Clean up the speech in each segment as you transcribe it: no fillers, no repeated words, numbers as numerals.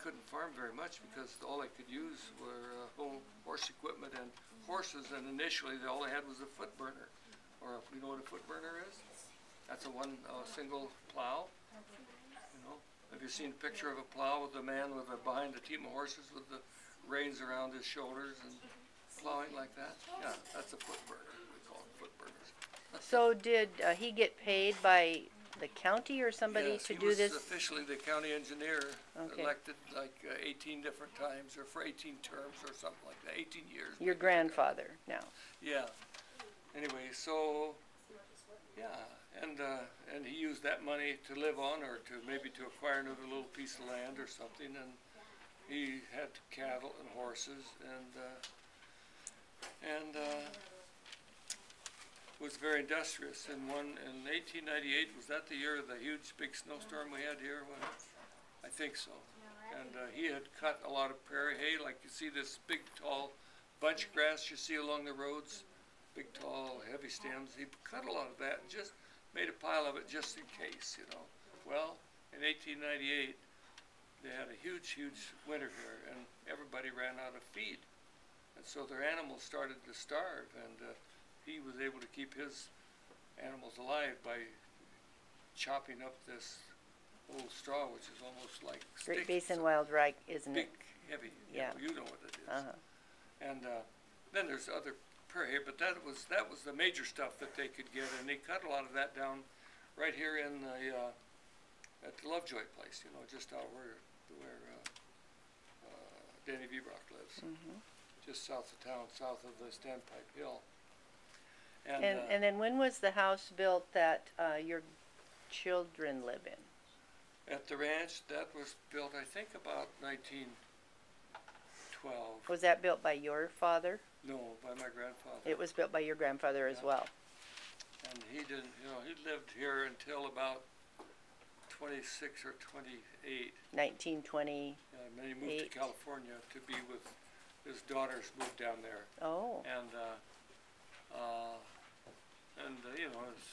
couldn't farm very much because all they could use were home horse equipment and horses, and initially all they had was a foot burner. Or if you know what a foot burner is? That's a single plow. You know, have you seen a picture of a plow with a man behind a team of horses with the reins around his shoulders and plowing like that? Yeah, that's a foot burner. We call them foot burners. So did he get paid by the county or somebody to do this? Yes, he was officially the county engineer, Okay. elected like 18 different times, or for 18 terms or something like that, 18 years. Your grandfather now. Yeah. Anyway, so yeah, and he used that money to live on, or to maybe to acquire another little piece of land or something, and he had cattle and horses, and was very industrious. In 1898, was that the year of the huge big snowstorm we had here? I think so. And he had cut a lot of prairie hay, like you see this big tall bunch grass you see along the roads, big tall heavy stems. He cut a lot of that and just made a pile of it just in case, you know. Well, in 1898, they had a huge winter here, and everybody ran out of feed, and so their animals started to starve, and he was able to keep his animals alive by chopping up this old straw, which is almost like Great Basin Wild Rye, isn't big, it? heavy. Yeah. You know what it is. Uh-huh. And then there's other prairie, but that was the major stuff that they could get, and they cut a lot of that down right here in the at the Lovejoy place, you know, just out where Danny Vibrock lives, just south of town, south of the Standpipe Hill. And then when was the house built that your children live in? At the ranch, that was built, I think, about 1912. Was that built by your father? No, by my grandfather. It was built by your grandfather as well. And he didn't, you know, he lived here until about 26 or 28. 1920. And then he moved to California to be with his daughters, moved down there. Oh. And you know, it's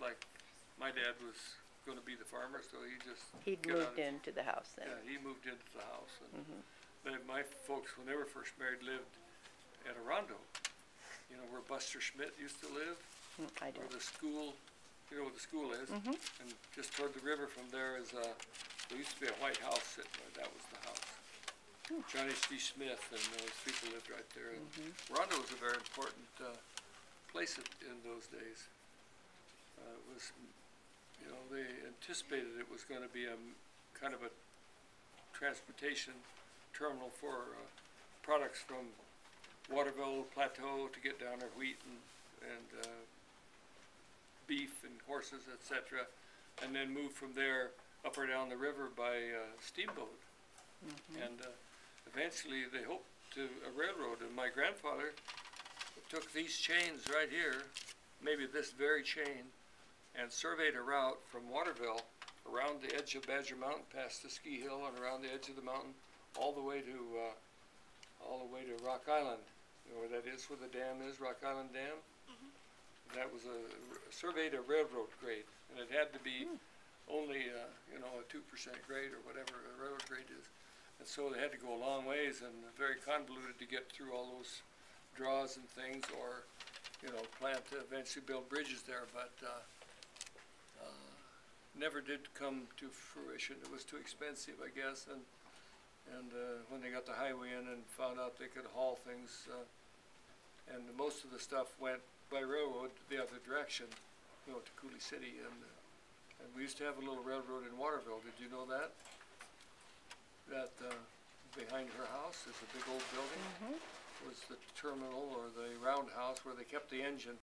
like my dad was going to be the farmer, so he just moved into the house then. Yeah, he moved into the house. And my folks, when they were first married, lived at Orondo, you know, where Buster Schmidt used to live. I don't. Where the school, you know where the school is, and just toward the river from there is there used to be a white house sitting there. That was the house. Johnny C. Smith and those people lived right there. And Orondo was a very important place in those days. It was, you know, they anticipated it was going to be a kind of a transportation terminal for products from Waterville Plateau to get down there, wheat and beef and horses, etc., and then move from there up or down the river by steamboat. And eventually they hoped to a railroad, and my grandfather took these chains right here, maybe this very chain, and surveyed a route from Waterville around the edge of Badger Mountain, past the ski hill, and around the edge of the mountain, all the way to Rock Island. You know where that is, where the dam is, Rock Island Dam? That was surveyed a railroad grade, and it had to be only you know, a 2% grade or whatever a railroad grade is. And so they had to go a long ways, and very convoluted to get through all those draws and things, or, you know, plan to eventually build bridges there, but never did come to fruition. It was too expensive, I guess, and when they got the highway in and found out they could haul things, and most of the stuff went by railroad the other direction, you know, to Coulee City, and we used to have a little railroad in Waterville. Did you know that? That behind her house is a big old building. Was the terminal, or the roundhouse, where they kept the engine